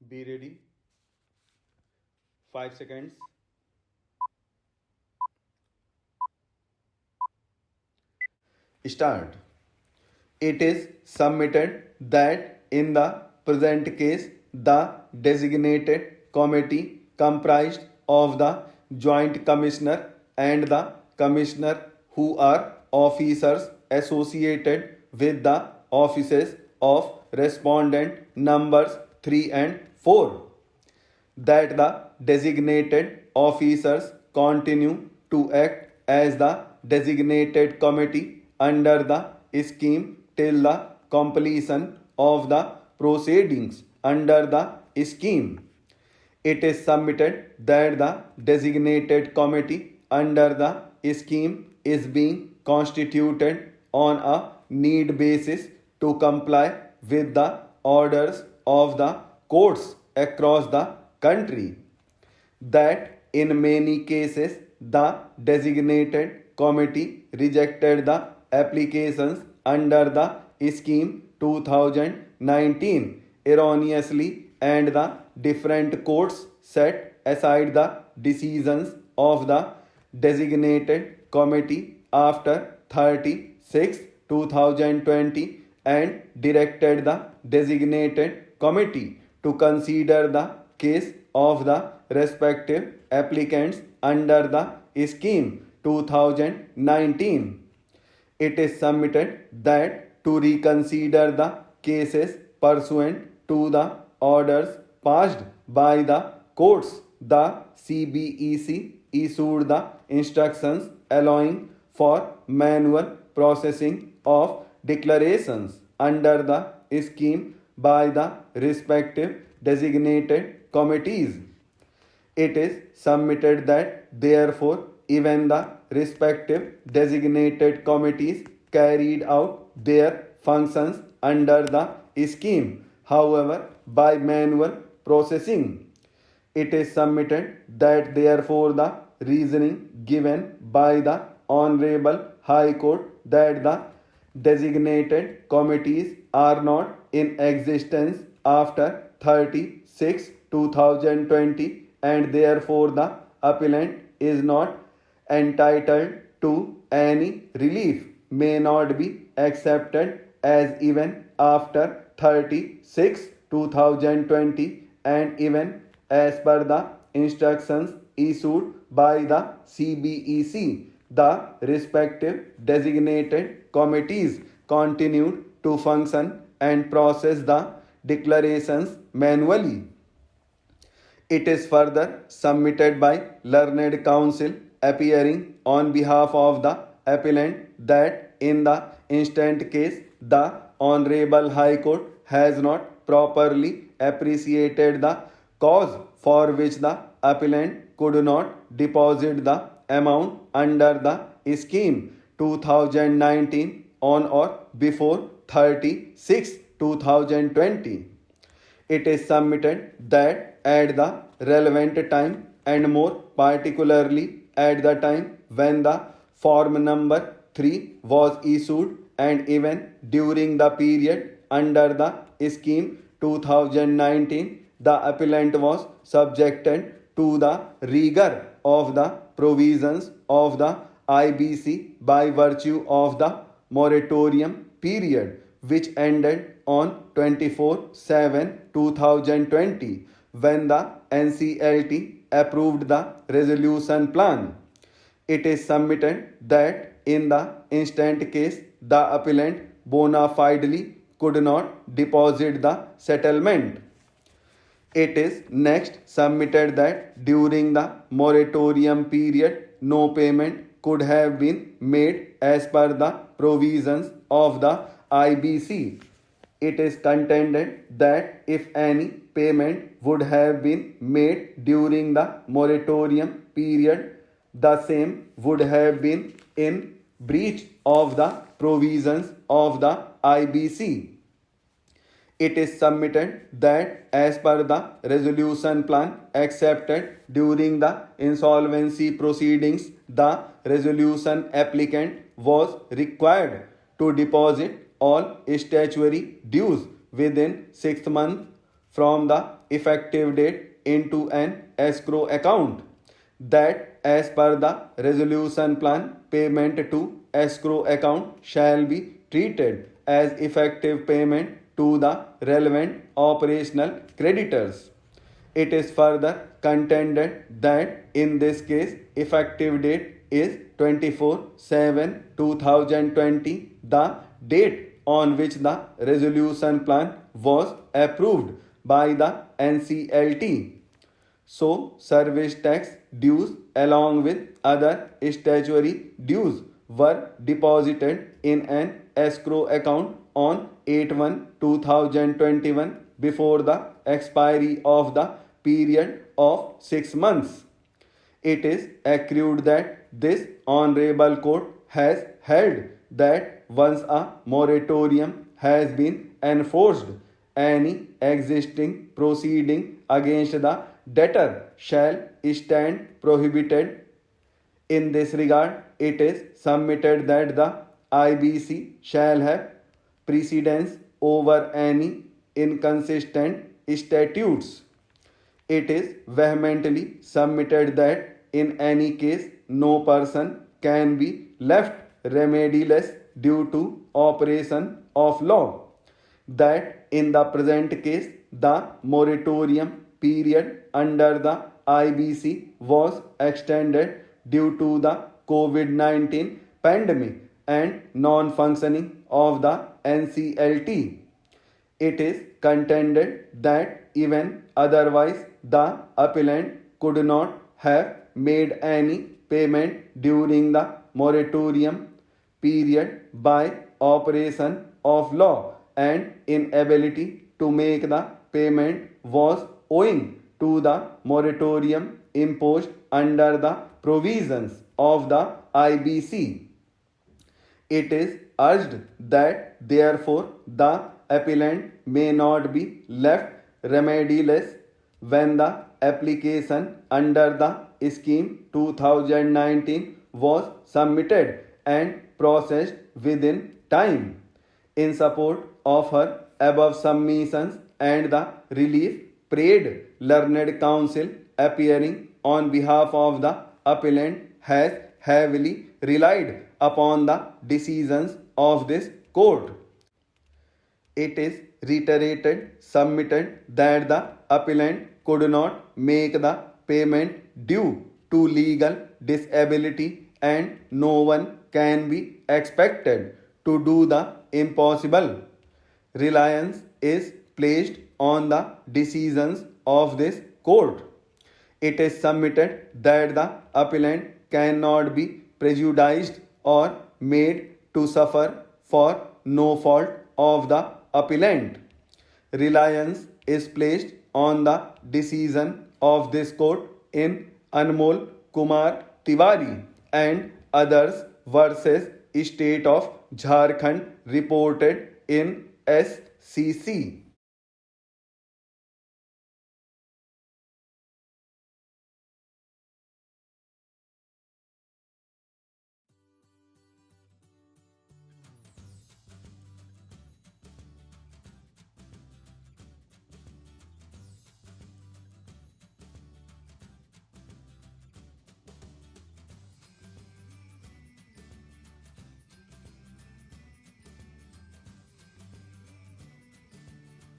Be ready. 5 seconds. Start. It is submitted that in the present case, the designated committee comprised of the Joint Commissioner and the Commissioner who are officers associated with the offices of respondent numbers 3 and 4, that the designated officers continue to act as the designated committee under the scheme till the completion of the proceedings under the scheme. It is submitted that the designated committee under the scheme is being constituted on a need basis to comply with the orders of the courts across the country, that in many cases the designated committee rejected the applications under the scheme 2019 erroneously, and the different courts set aside the decisions of the designated committee after 36 2020 and directed the designated committee to consider the case of the respective applicants under the scheme 2019. It is submitted that to reconsider the cases pursuant to the orders passed by the courts, the CBEC issued the instructions allowing for manual processing of declarations under the scheme by the respective designated committees. It is submitted that therefore even the respective designated committees carried out their functions under the scheme, however, by manual processing. It is submitted that therefore the reasoning given by the Honorable High Court that the designated committees are not in existence after 36 2020 and therefore the appellant is not entitled to any relief may not be accepted as even after 36 2020 and even as per the instructions issued by the CBEC. The respective designated committees continued to function and process the declarations manually. It is further submitted by learned counsel appearing on behalf of the appellant that in the instant case the Honorable High Court has not properly appreciated the cause for which the appellant could not deposit the amount under the scheme 2019 on or before 36 2020. It is submitted that at the relevant time and more particularly at the time when the form number 3 was issued and even during the period under the scheme 2019, the appellant was subjected to the rigor of the provisions of the IBC by virtue of the moratorium period which ended on 24/7/2020 when the NCLT approved the resolution plan. It is submitted that in the instant case the appellant bona fidely could not deposit the settlement. It is next submitted that during the moratorium period no payment could have been made as per the provisions of the IBC. It is contended that if any payment would have been made during the moratorium period, the same would have been in breach of the provisions of the IBC. It is submitted that as per the resolution plan accepted during the insolvency proceedings, the resolution applicant was required to deposit all statutory dues within 6 months from the effective date into an escrow account. That as per the resolution plan, payment to escrow account shall be treated as effective payment to the relevant operational creditors. It is further contended that in this case effective date is 24/7/2020, the date on which the resolution plan was approved by the NCLT. So, service tax dues along with other statutory dues were deposited in an escrow account on 8/1/2021 before the expiry of the period of 6 months. It is accrued that this honorable court has held that once a moratorium has been enforced, any existing proceeding against the debtor shall stand prohibited. In this regard, it is submitted that the IBC shall have precedence over any inconsistent statutes. It is vehemently submitted that in any case no person can be left remediless due to operation of law. That in the present case the moratorium period under the IBC was extended due to the COVID-19 pandemic and non-functioning of the NCLT. It is contended that even otherwise the appellant could not have made any payment during the moratorium period by operation of law, and inability to make the payment was owing to the moratorium imposed under the provisions of the IBC. It is urged that therefore the appellant may not be left remediless when the application under the scheme 2019 was submitted and processed within time. In support of her above submissions and the relief prayed, learned counsel appearing on behalf of the appellant has heavily relied upon the decisions of this court. It is reiterated, submitted that the appellant could not make the payment due to legal disability, and no one can be expected to do the impossible. Reliance is placed on the decisions of this court. It is submitted that the appellant cannot be prejudiced or made to suffer for no fault of the appellant. Reliance is placed on the decision of this court in Anmol Kumar Tiwari and others versus State of Jharkhand reported in SCC.